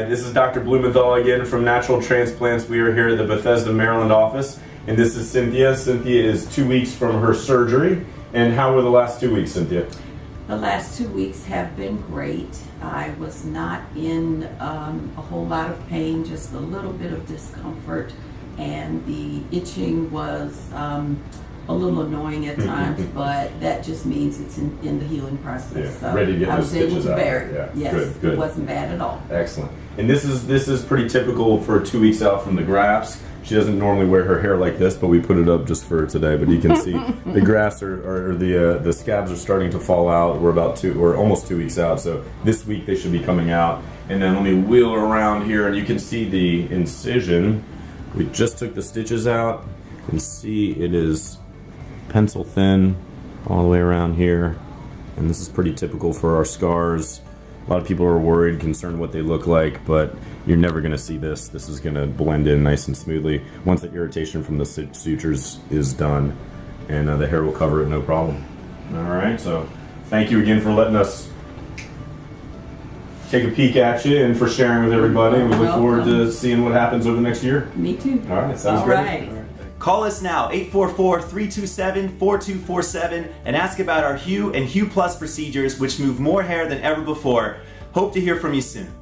Hi, this is Dr. Blumenthal again from Natural Transplants. We are here at the Bethesda, Maryland office, and this is Cynthia. Cynthia is 2 weeks from her surgery. And how were the last 2 weeks, Cynthia? The last 2 weeks have been great. I was not in a whole lot of pain, just a little bit of discomfort, and the itching was a little annoying at times, but that just means it's in the healing process. Yeah, so ready to get those stitches out. Yeah. Yes, good. It wasn't bad at all. Excellent. And this is pretty typical for 2 weeks out from the grafts. She doesn't normally wear her hair like this, but we put it up just for today. But you can see the grafts or the scabs are starting to fall out. We're almost 2 weeks out, so this week they should be coming out. And then let me wheel around here, and you can see the incision. We just took the stitches out. You can see it is pencil thin all the way around here, and this is pretty typical for our scars. A lot of people are worried, concerned what they look like, but you're never going to see this. This is going to blend in nice and smoothly once the irritation from the sutures is done, and the hair will cover it no problem. All right, so thank you again for letting us take a peek at you and for sharing with everybody, and we look forward to seeing what happens over the next year. Me too. All right, sounds great. Right. Call us now, 844-327-4247, and ask about our Hue and Hue Plus procedures, which move more hair than ever before. Hope to hear from you soon.